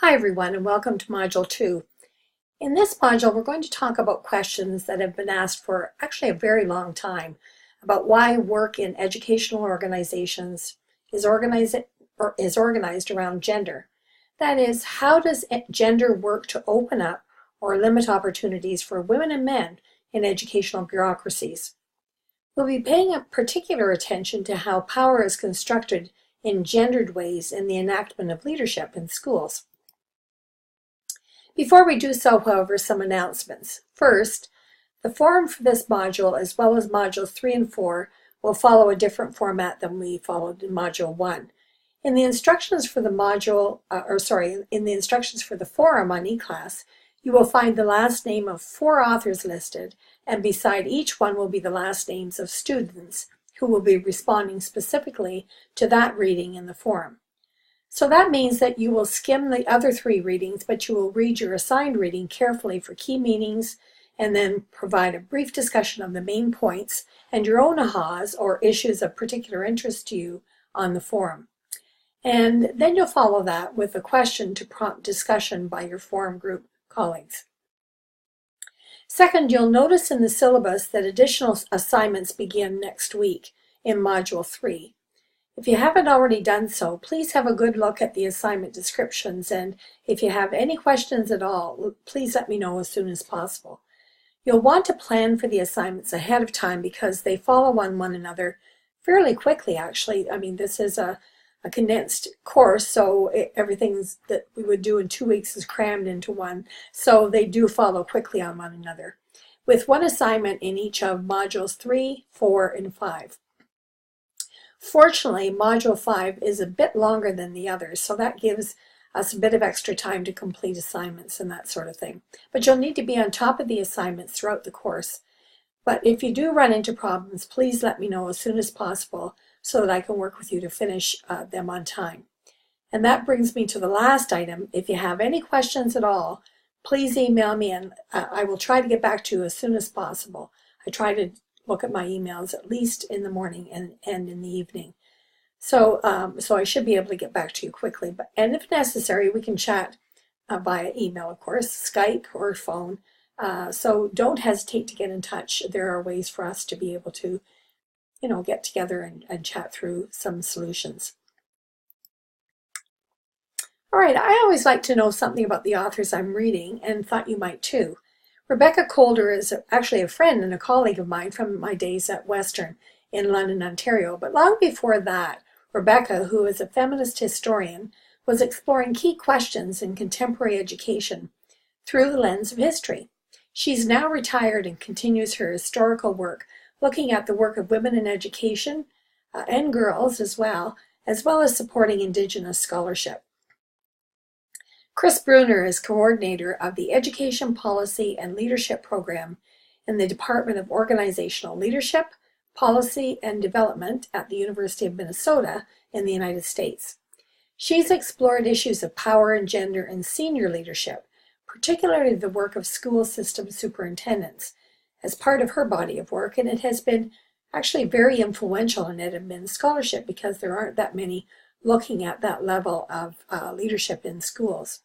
Hi everyone, and welcome to Module 2. In this module, we're going to talk about questions that have been asked for actually a very long time about why work in educational organizations is organized around gender. That is, how does gender work to open up or limit opportunities for women and men in educational bureaucracies? We'll be paying particular attention to how power is constructed in gendered ways in the enactment of leadership in schools. Before we do so, however, some announcements. First, the forum for this module, as well as modules 3 and 4, will follow a different format than we followed in module 1. In the instructions for the in the instructions for the forum on eClass, you will find the last name of 4 authors listed, and beside each one will be the last names of students who will be responding specifically to that reading in the forum. So that means that you will skim the other 3 readings, but you will read your assigned reading carefully for key meanings and then provide a brief discussion of the main points and your own ahas or issues of particular interest to you on the forum. And then you'll follow that with a question to prompt discussion by your forum group colleagues. Second, you'll notice in the syllabus that additional assignments begin next week in Module 3. If you haven't already done so, please have a good look at the assignment descriptions, and if you have any questions at all, please let me know as soon as possible. You'll want to plan for the assignments ahead of time because they follow on one another fairly quickly, actually. I mean, this is a condensed course, so everything that we would do in 2 weeks is crammed into one, so they do follow quickly on one another, with one assignment in each of modules 3, 4, and 5. Fortunately, Module 5 is a bit longer than the others, so that gives us a bit of extra time to complete assignments and that sort of thing. But you'll need to be on top of the assignments throughout the course. But if you do run into problems, please let me know as soon as possible so that I can work with you to finish them on time. And that brings me to the last item. If you have any questions at all, please email me and I will try to get back to you as soon as possible. I try to look at my emails at least in the morning and in the evening. So I should be able to get back to you quickly. And if necessary, we can chat via email, of course, Skype or phone. So don't hesitate to get in touch. There are ways for us to be able to, get together and chat through some solutions. All right, I always like to know something about the authors I'm reading and thought you might too. Rebecca Calder is actually a friend and a colleague of mine from my days at Western in London, Ontario. But long before that, Rebecca, who is a feminist historian, was exploring key questions in contemporary education through the lens of history. She's now retired and continues her historical work, looking at the work of women in education and girls as well as supporting Indigenous scholarship. Chris Bruner is coordinator of the Education Policy and Leadership Program in the Department of Organizational Leadership, Policy and Development at the University of Minnesota in the United States. She's explored issues of power and gender in senior leadership, particularly the work of school system superintendents, as part of her body of work, and it has been actually very influential in EdMin scholarship because there aren't that many looking at that level of leadership in schools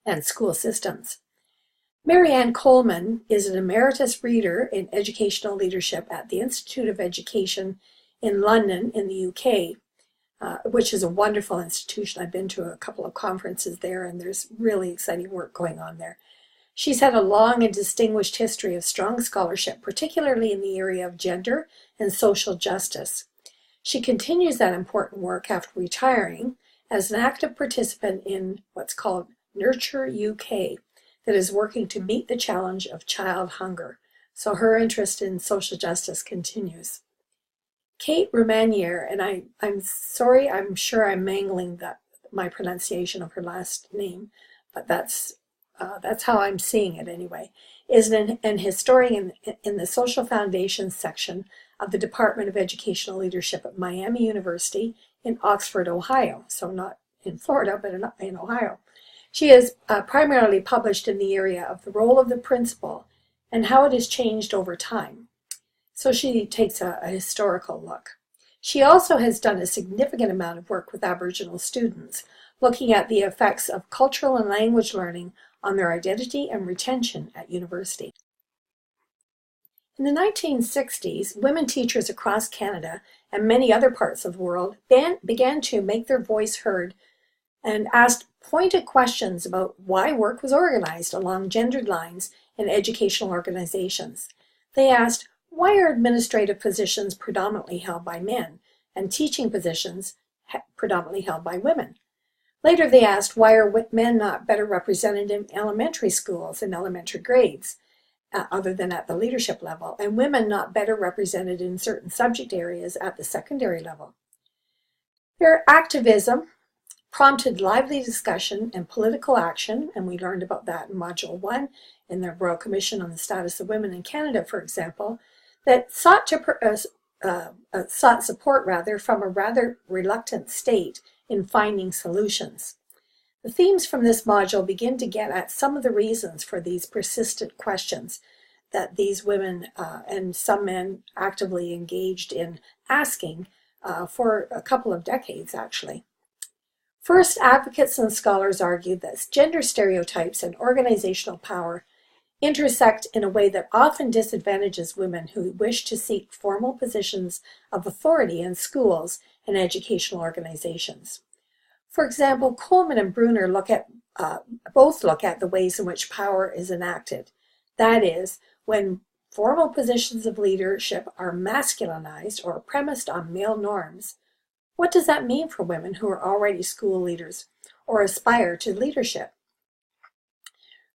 and school systems. Marianne Coleman is an emeritus reader in educational leadership at the Institute of Education in London in the UK, which is a wonderful institution. I've been to a couple of conferences there, and there's really exciting work going on there. She's had a long and distinguished history of strong scholarship, particularly in the area of gender and social justice. She continues that important work after retiring as an active participant in what's called Nurture UK, that is working to meet the challenge of child hunger. So her interest in social justice continues. Kate Romanier, and I'm sorry, I'm sure I'm mangling my pronunciation of her last name, but that's how I'm seeing it anyway, is an historian in the Social Foundations section of the Department of Educational Leadership at Miami University in Oxford, Ohio. So not in Florida, but in Ohio. She is primarily published in the area of the role of the principal and how it has changed over time. So she takes a historical look. She also has done a significant amount of work with Aboriginal students, looking at the effects of cultural and language learning on their identity and retention at university. In the 1960s, women teachers across Canada and many other parts of the world began to make their voice heard and asked pointed questions about why work was organized along gendered lines in educational organizations. They asked, why are administrative positions predominantly held by men and teaching positions predominantly held by women? Later they asked, why are men not better represented in elementary schools and elementary grades, other than at the leadership level, and women not better represented in certain subject areas at the secondary level? Their activism prompted lively discussion and political action, and we learned about that in Module 1 in the Royal Commission on the Status of Women in Canada, for example, that sought support from a rather reluctant state in finding solutions. The themes from this module begin to get at some of the reasons for these persistent questions that these women and some men actively engaged in asking for a couple of decades, actually. First, advocates and scholars argued that gender stereotypes and organizational power intersect in a way that often disadvantages women who wish to seek formal positions of authority in schools and educational organizations. For example, Coleman and Bruner both look at the ways in which power is enacted. That is, when formal positions of leadership are masculinized or premised on male norms, what does that mean for women who are already school leaders or aspire to leadership?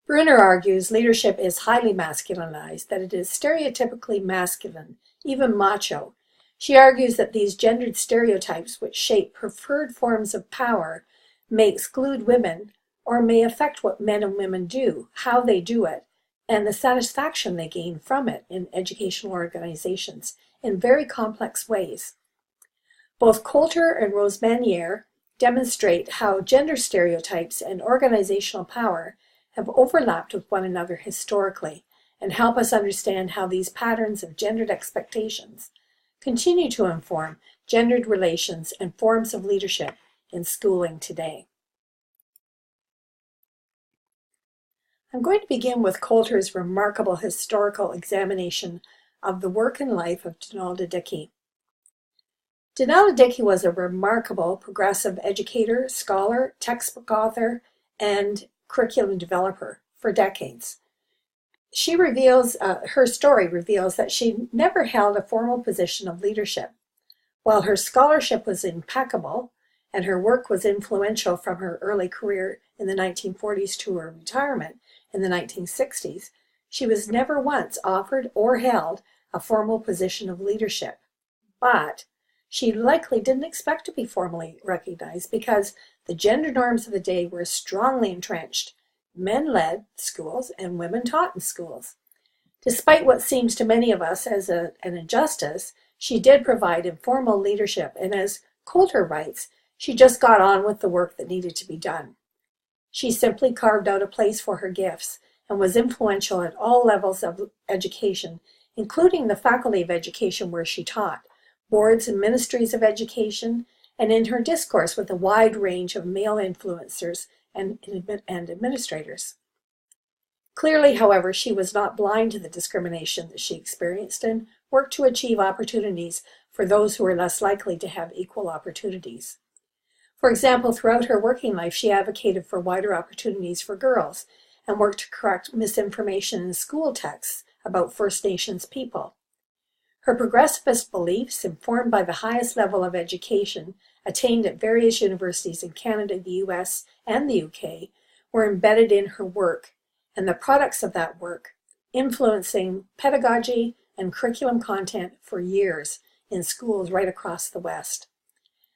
Bruner argues leadership is highly masculinized, that it is stereotypically masculine, even macho. She argues that these gendered stereotypes which shape preferred forms of power may exclude women or may affect what men and women do, how they do it, and the satisfaction they gain from it in educational organizations in very complex ways. Both Coulter and Rose Manier demonstrate how gender stereotypes and organizational power have overlapped with one another historically and help us understand how these patterns of gendered expectations continue to inform gendered relations and forms of leadership in schooling today. I'm going to begin with Coulter's remarkable historical examination of the work and life of Donalda Dickey. Donalda Dickey was a remarkable progressive educator, scholar, textbook author, and curriculum developer for decades. Her story reveals that she never held a formal position of leadership. While her scholarship was impeccable and her work was influential from her early career in the 1940s to her retirement in the 1960s, she was never once offered or held a formal position of leadership. But she likely didn't expect to be formally recognized because the gender norms of the day were strongly entrenched. Men led schools and women taught in schools. Despite what seems to many of us as an injustice, she did provide informal leadership, and as Coulter writes, she just got on with the work that needed to be done. She simply carved out a place for her gifts and was influential at all levels of education, including the Faculty of Education where she taught, boards and ministries of education, and in her discourse with a wide range of male influencers and administrators. Clearly, however, she was not blind to the discrimination that she experienced and worked to achieve opportunities for those who were less likely to have equal opportunities. For example, throughout her working life, she advocated for wider opportunities for girls and worked to correct misinformation in school texts about First Nations people. Her progressivist beliefs, informed by the highest level of education attained at various universities in Canada, the US, and the UK, were embedded in her work, and the products of that work, influencing pedagogy and curriculum content for years in schools right across the West.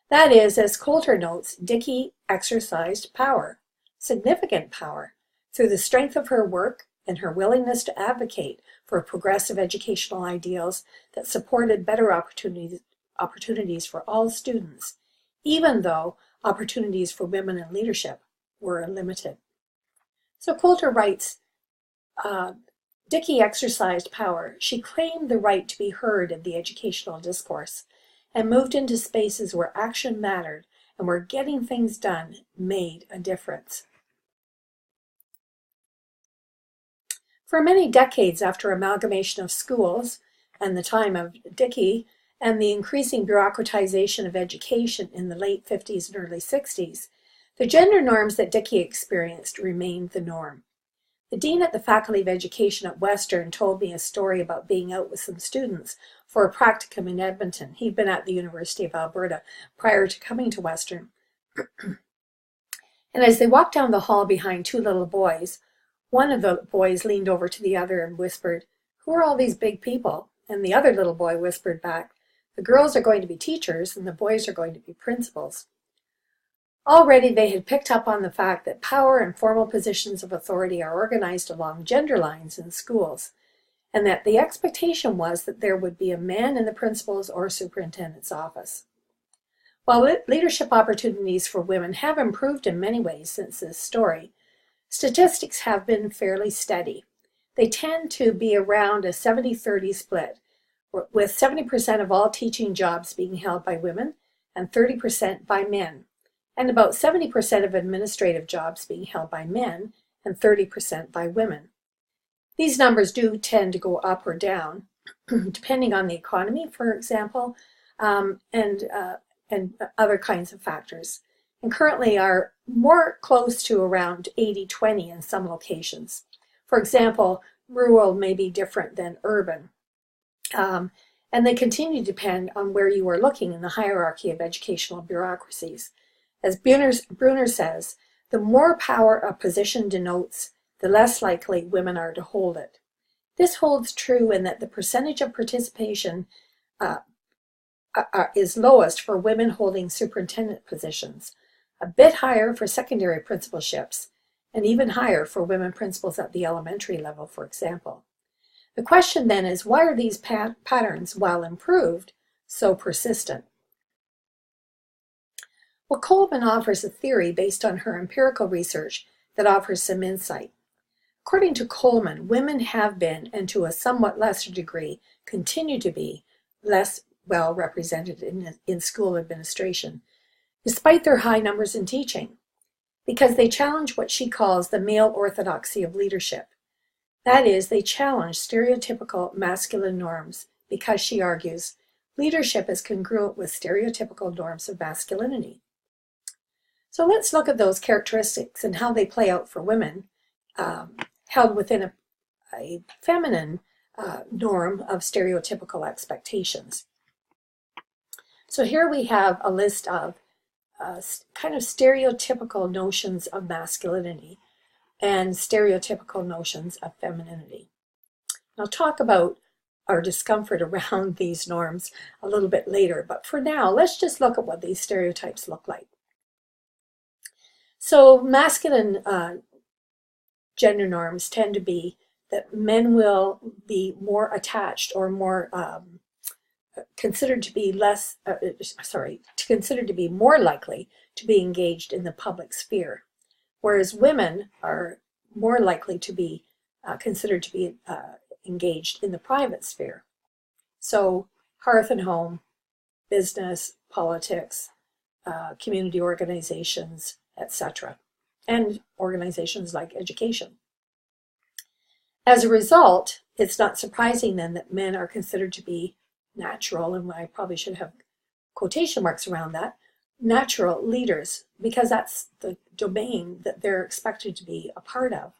That is, as Coulter notes, Dickey exercised power, significant power, through the strength of her work and her willingness to advocate for progressive educational ideals that supported better opportunities for all students, even though opportunities for women in leadership were limited. So Coulter writes, Dickey exercised power. She claimed the right to be heard in the educational discourse and moved into spaces where action mattered and where getting things done made a difference. For many decades after amalgamation of schools and the time of Dickey and the increasing bureaucratization of education in the late 50s and early 60s, the gender norms that Dickey experienced remained the norm. The dean at the Faculty of Education at Western told me a story about being out with some students for a practicum in Edmonton. He'd been at the University of Alberta prior to coming to Western. And as they walked down the hall behind two little boys, one of the boys leaned over to the other and whispered, "Who are all these big people?" And the other little boy whispered back, "The girls are going to be teachers and the boys are going to be principals." Already they had picked up on the fact that power and formal positions of authority are organized along gender lines in schools, and that the expectation was that there would be a man in the principal's or superintendent's office. While leadership opportunities for women have improved in many ways since this story, statistics have been fairly steady. They tend to be around a 70-30 split, with 70% of all teaching jobs being held by women and 30% by men, and about 70% of administrative jobs being held by men and 30% by women. These numbers do tend to go up or down, depending on the economy, for example, and other kinds of factors, and currently are more close to around 80-20 in some locations. For example, rural may be different than urban, and they continue to depend on where you are looking in the hierarchy of educational bureaucracies. As Brunner says, the more power a position denotes, the less likely women are to hold it. This holds true in that the percentage of participation is lowest for women holding superintendent positions, a bit higher for secondary principalships, and even higher for women principals at the elementary level, for example. The question then is, why are these patterns, while improved, so persistent? Well, Coleman offers a theory based on her empirical research that offers some insight. According to Coleman, women have been, and to a somewhat lesser degree, continue to be, less well represented in school administration, despite their high numbers in teaching, because they challenge what she calls the male orthodoxy of leadership. That is, they challenge stereotypical masculine norms because, she argues, leadership is congruent with stereotypical norms of masculinity. So let's look at those characteristics and how they play out for women held within a feminine norm of stereotypical expectations. So here we have a list of kind of stereotypical notions of masculinity and stereotypical notions of femininity. I'll talk about our discomfort around these norms a little bit later, but for now, let's just look at what these stereotypes look like. So masculine gender norms tend to be that men will be more attached or more considered to be considered to be more likely to be engaged in the public sphere, whereas women are more likely to be considered to be engaged in the private sphere. So hearth and home, business, politics, community organizations, etc., and organizations like education. As a result, it's not surprising then that men are considered to be natural, and I probably should have quotation marks around that, natural leaders, because that's the domain that they're expected to be a part of.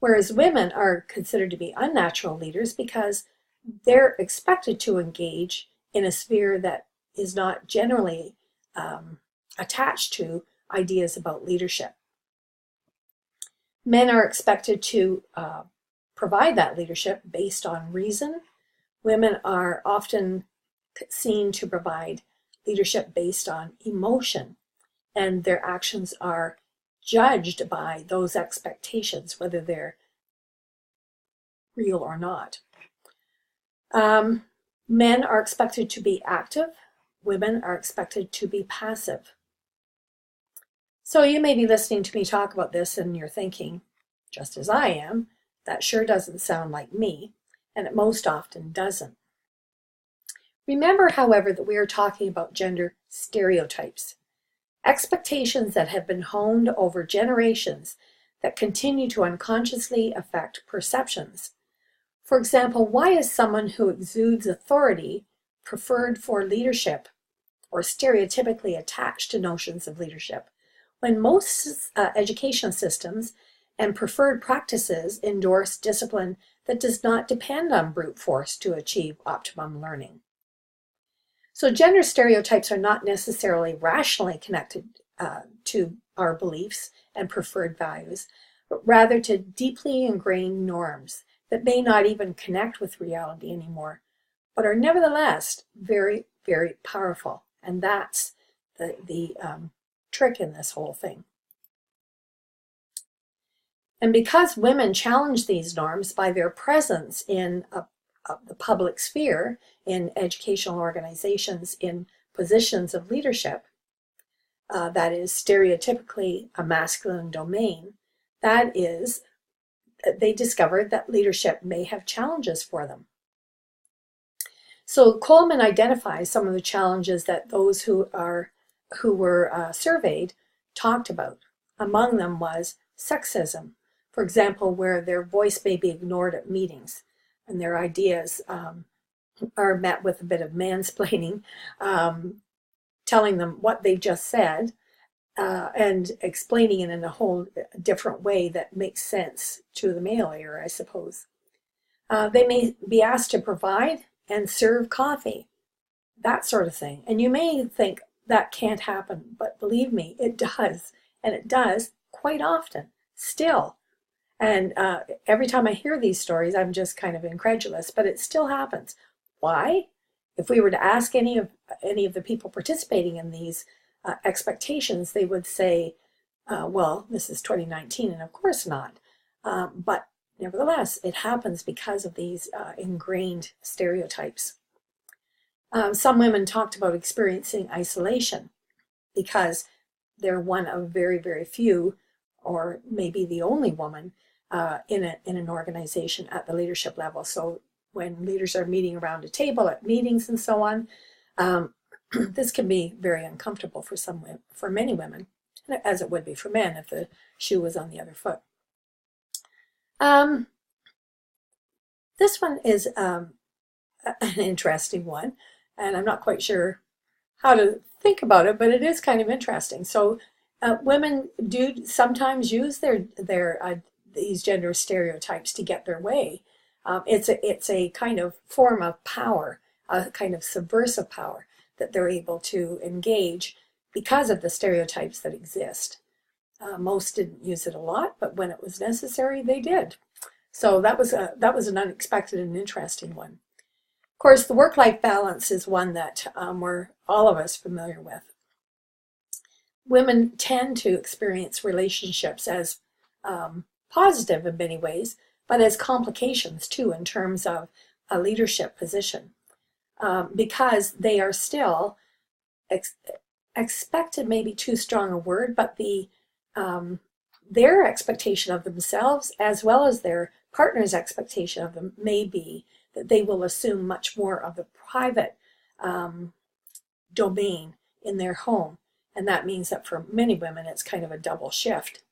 Whereas women are considered to be unnatural leaders because they're expected to engage in a sphere that is not generally attached to ideas about leadership. Men are expected to provide that leadership based on reason. Women are often seen to provide leadership based on emotion, and their actions are judged by those expectations, whether they're real or not. Men are expected to be active. Women are expected to be passive. So you may be listening to me talk about this and you're thinking, just as I am, that sure doesn't sound like me, and it most often doesn't. Remember, however, that we are talking about gender stereotypes. expectations that have been honed over generations that continue to unconsciously affect perceptions. For example, why is someone who exudes authority preferred for leadership or stereotypically attached to notions of leadership, when most education systems and preferred practices endorse discipline that does not depend on brute force to achieve optimum learning? So gender stereotypes are not necessarily rationally connected to our beliefs and preferred values, but rather to deeply ingrained norms that may not even connect with reality anymore, but are nevertheless very, very powerful. And that's the trick in this whole thing. And because women challenge these norms by their presence in the public sphere, in educational organizations, in positions of leadership, that is stereotypically a masculine domain, that is, they discovered that leadership may have challenges for them. So Coleman identifies some of the challenges that those who were surveyed talked about. Among them was sexism, for example, where their voice may be ignored at meetings and their ideas are met with a bit of mansplaining, telling them what they just said and explaining it in a whole different way that makes sense to the male ear, I suppose. They may be asked to provide and serve coffee, that sort of thing. And you may think that can't happen, but believe me, it does. And it does quite often, still. And every time I hear these stories, I'm just kind of incredulous, but it still happens. Why? If we were to ask any of the people participating in these expectations, they would say, well, this is 2019, and of course not. But nevertheless, it happens because of these ingrained stereotypes. Some women talked about experiencing isolation because they're one of very, very few, or maybe the only woman in an organization at the leadership level. So when leaders are meeting around a table at meetings and so on, this can be very uncomfortable for many women, as it would be for men if the shoe was on the other foot. This one is an interesting one, and I'm not quite sure how to think about it, but it is kind of interesting. So women do sometimes use these gender stereotypes to get their way. It's a kind of form of power, a kind of subversive power that they're able to engage because of the stereotypes that exist. Most didn't use it a lot, but when it was necessary, they did. So that was an unexpected and interesting one. Of course, the work-life balance is one that we're all of us familiar with. Women tend to experience relationships as positive in many ways, but as complications too in terms of a leadership position, because they are still expected, maybe too strong a word, but their expectation of themselves as well as their partner's expectation of them may be that they will assume much more of the private domain in their home. And that means that for many women, it's kind of a double shift.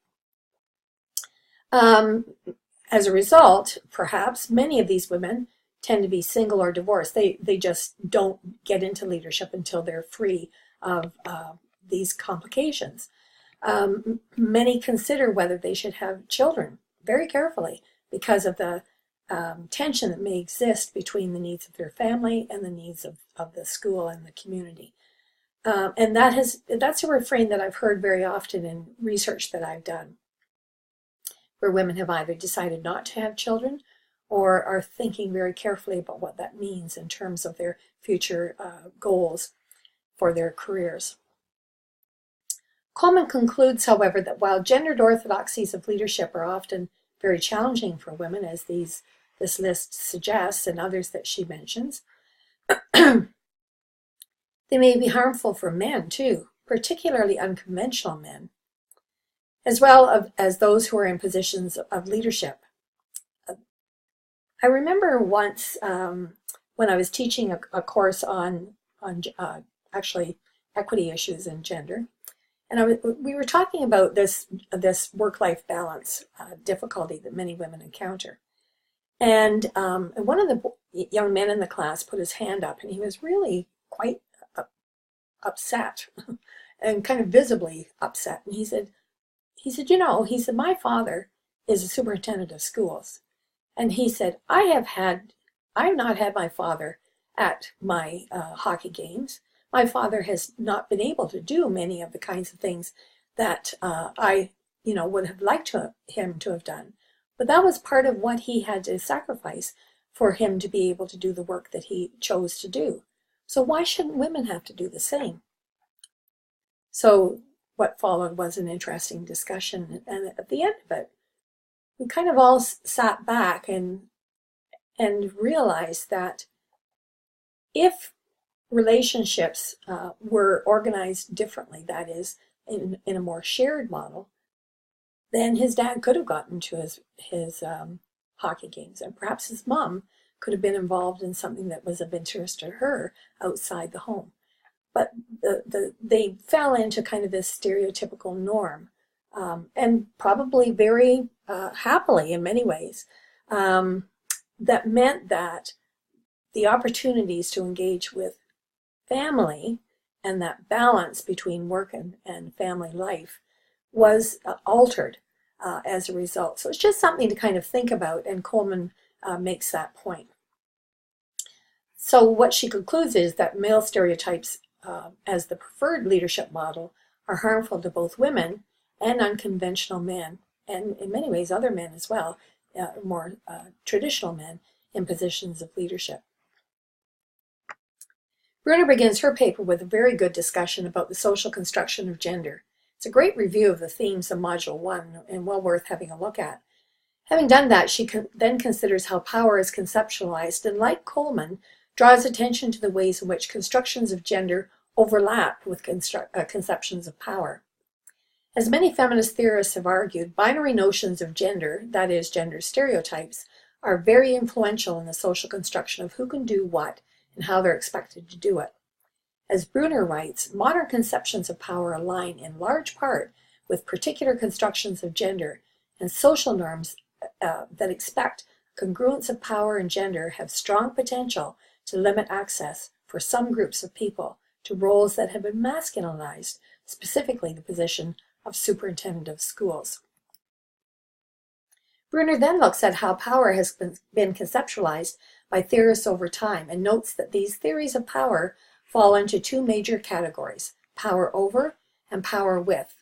As a result, perhaps, many of these women tend to be single or divorced. They just don't get into leadership until they're free of these complications. Many consider whether they should have children very carefully because of the tension that may exist between the needs of their family and the needs of the school and the community. And that's a refrain that I've heard very often in research that I've done, where women have either decided not to have children or are thinking very carefully about what that means in terms of their future goals for their careers. Coleman concludes, however, that while gendered orthodoxies of leadership are often very challenging for women, as this list suggests and others that she mentions, they may be harmful for men too, particularly unconventional men, as well as those who are in positions of leadership. I remember once when I was teaching a course on actually equity issues and gender, And we were talking about this work-life balance difficulty that many women encounter. And one of the young men in the class put his hand up, and he was really quite upset and kind of visibly upset. And he said, my father is a superintendent of schools. And he said, I have not had my father at my hockey games. My father has not been able to do many of the kinds of things that I would have liked him to have done. But that was part of what he had to sacrifice for him to be able to do the work that he chose to do. So why shouldn't women have to do the same? So what followed was an interesting discussion. And at the end of it, we kind of all sat back and realized that if relationships were organized differently, that is, in a more shared model, then his dad could have gotten to his hockey games, and perhaps his mom could have been involved in something that was of interest to her outside the home. But they fell into kind of this stereotypical norm, and probably very happily in many ways, that meant that the opportunities to engage with family and that balance between work and family life was altered as a result. So it's just something to kind of think about, and Coleman makes that point. So what she concludes is that male stereotypes as the preferred leadership model are harmful to both women and unconventional men, and in many ways other men as well, more traditional men in positions of leadership. Bruner begins her paper with a very good discussion about the social construction of gender. It's a great review of the themes of Module 1 and well worth having a look at. Having done that, she then considers how power is conceptualized, and like Coleman, draws attention to the ways in which constructions of gender overlap with conceptions of power. As many feminist theorists have argued, binary notions of gender, that is, gender stereotypes, are very influential in the social construction of who can do what and how they're expected to do it. As Bruner writes, modern conceptions of power align in large part with particular constructions of gender, and social norms that expect congruence of power and gender have strong potential to limit access for some groups of people to roles that have been masculinized, specifically the position of superintendent of schools. Bruner then looks at how power has been conceptualized by theorists over time, and notes that these theories of power fall into two major categories: power over and power with.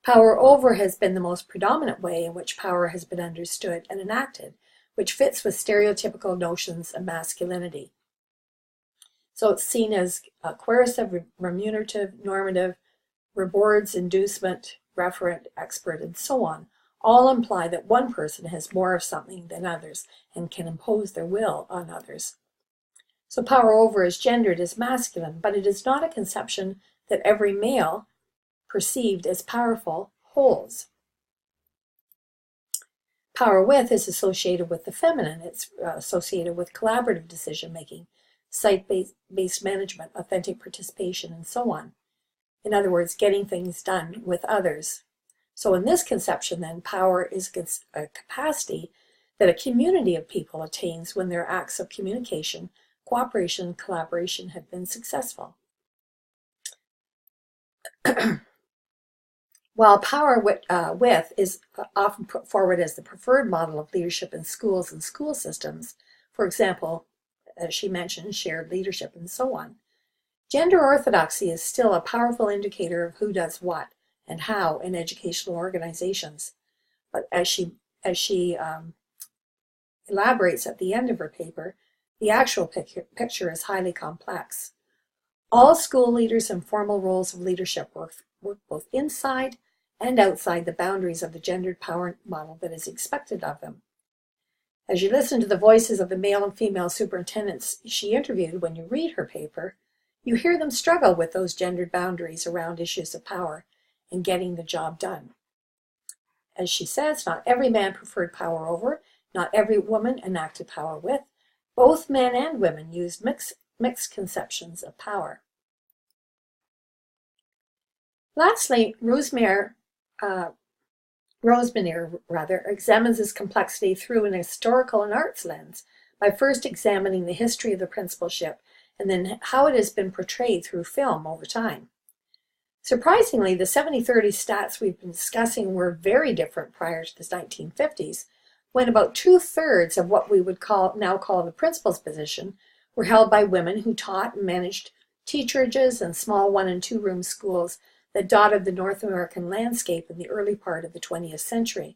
Power over has been the most predominant way in which power has been understood and enacted, which fits with stereotypical notions of masculinity. So it's seen as coercive, remunerative, normative, rewards, inducement, referent, expert, and so on, all imply that one person has more of something than others and can impose their will on others. So power over is gendered as masculine, but it is not a conception that every male perceived as powerful holds. Power with is associated with the feminine. It's associated with collaborative decision-making, site-based management, authentic participation, and so on. In other words, getting things done with others. So in this conception, then, power is a capacity that a community of people attains when their acts of communication, cooperation, and collaboration have been successful. While power with is often put forward as the preferred model of leadership in schools and school systems, for example, as she mentioned, shared leadership and so on, gender orthodoxy is still a powerful indicator of who does what and how in educational organizations. But as she elaborates at the end of her paper, the actual picture is highly complex. All school leaders in formal roles of leadership work both inside and outside the boundaries of the gendered power model that is expected of them. As you listen to the voices of the male and female superintendents she interviewed when you read her paper, you hear them struggle with those gendered boundaries around issues of power and getting the job done. As she says, not every man preferred power over, not every woman enacted power with. Both men and women used mixed conceptions of power. Lastly, Rosmanier examines this complexity through an historical and arts lens by first examining the history of the principalship and then how it has been portrayed through film over time. Surprisingly, the 70-30 stats we've been discussing were very different prior to the 1950s, when about 2/3 of what we would now call the principal's position were held by women who taught and managed teacherages and small 1- and 2-room schools that dotted the North American landscape in the early part of the 20th century.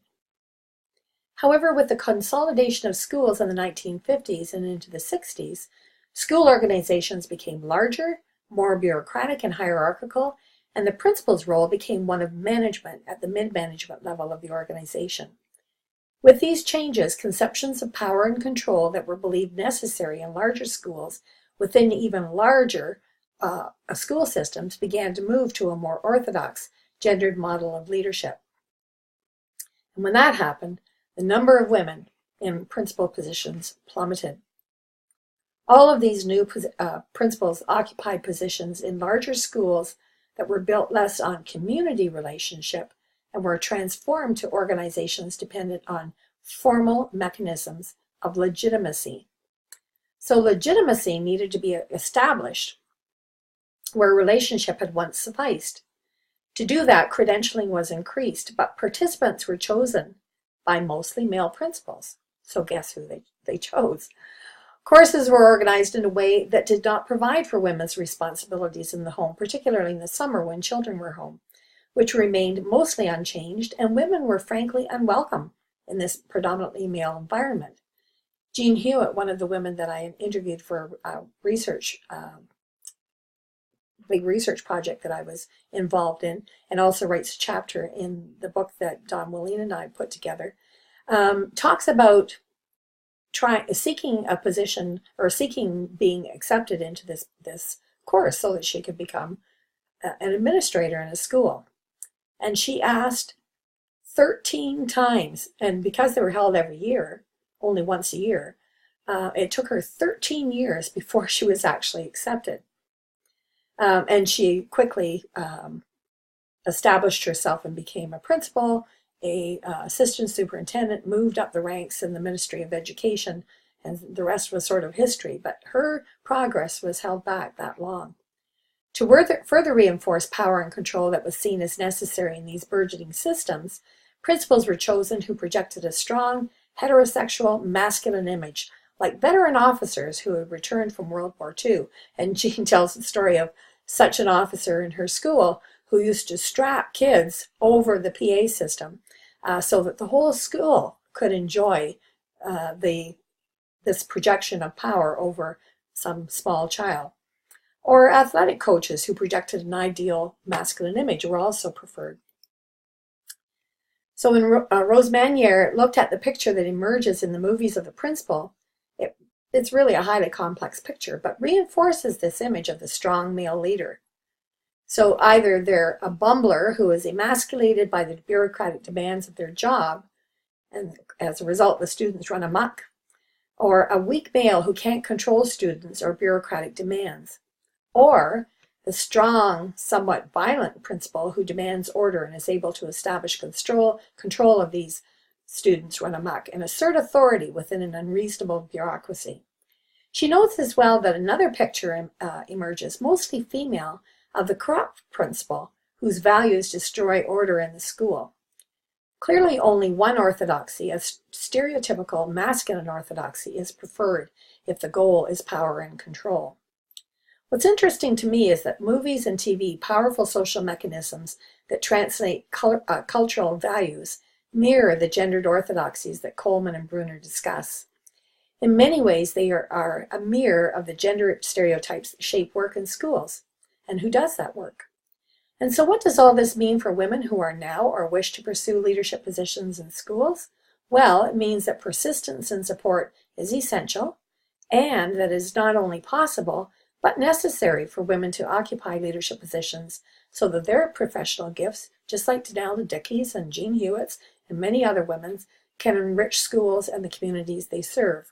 However, with the consolidation of schools in the 1950s and into the 60s, school organizations became larger, more bureaucratic and hierarchical, and the principal's role became one of management at the mid-management level of the organization. With these changes, conceptions of power and control that were believed necessary in larger schools within even larger school systems began to move to a more orthodox, gendered model of leadership. And when that happened, the number of women in principal positions plummeted. All of these new principals occupied positions in larger schools that were built less on community relationship and were transformed to organizations dependent on formal mechanisms of legitimacy. So legitimacy needed to be established where relationship had once sufficed. To do that, credentialing was increased, but participants were chosen by mostly male principals. So guess who they chose? Courses were organized in a way that did not provide for women's responsibilities in the home, particularly in the summer when children were home, which remained mostly unchanged, and women were frankly unwelcome in this predominantly male environment. Jean Hewitt, one of the women that I interviewed for a big research project that I was involved in, and also writes a chapter in the book that Don Willeen and I put together, talks about seeking a position or seeking being accepted into this course so that she could become an administrator in a school. And she asked 13 times, and because they were held every year, only once a year, it took her 13 years before she was actually accepted. And she quickly established herself and became a principal, a assistant superintendent, moved up the ranks in the Ministry of Education, and the rest was sort of history. But her progress was held back that long. To further reinforce power and control that was seen as necessary in these burgeoning systems, principals were chosen who projected a strong, heterosexual, masculine image, like veteran officers who had returned from World War II. And Jean tells the story of such an officer in her school who used to strap kids over the PA system so that the whole school could enjoy this projection of power over some small child. Or athletic coaches who projected an ideal masculine image were also preferred. So when Rosmanier looked at the picture that emerges in the movies of the principal, it's really a highly complex picture, but reinforces this image of the strong male leader. So either they're a bumbler who is emasculated by the bureaucratic demands of their job, and as a result the students run amok, or a weak male who can't control students or bureaucratic demands, or the strong, somewhat violent principal who demands order and is able to establish control of these students run amok and assert authority within an unreasonable bureaucracy. She notes as well that another picture emerges, mostly female, of the corrupt principal whose values destroy order in the school. Clearly only one orthodoxy, a stereotypical masculine orthodoxy, is preferred if the goal is power and control. What's interesting to me is that movies and TV, powerful social mechanisms that translate cultural values, mirror the gendered orthodoxies that Coleman and Bruner discuss. In many ways, they are a mirror of the gender stereotypes that shape work in schools. And who does that work? And so what does all this mean for women who are now or wish to pursue leadership positions in schools? Well, it means that persistence and support is essential, and that it is not only possible, but necessary for women to occupy leadership positions so that their professional gifts, just like Donella Dickey's and Jean Hewitt's and many other women's, can enrich schools and the communities they serve.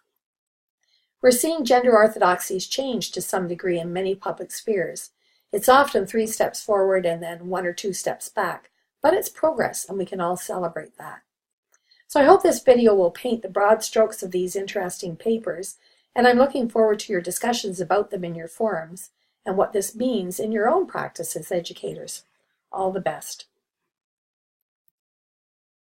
We're seeing gender orthodoxies change to some degree in many public spheres. It's often 3 steps forward and then 1 or 2 steps back, but it's progress and we can all celebrate that. So I hope this video will paint the broad strokes of these interesting papers, and I'm looking forward to your discussions about them in your forums and what this means in your own practice as educators. All the best.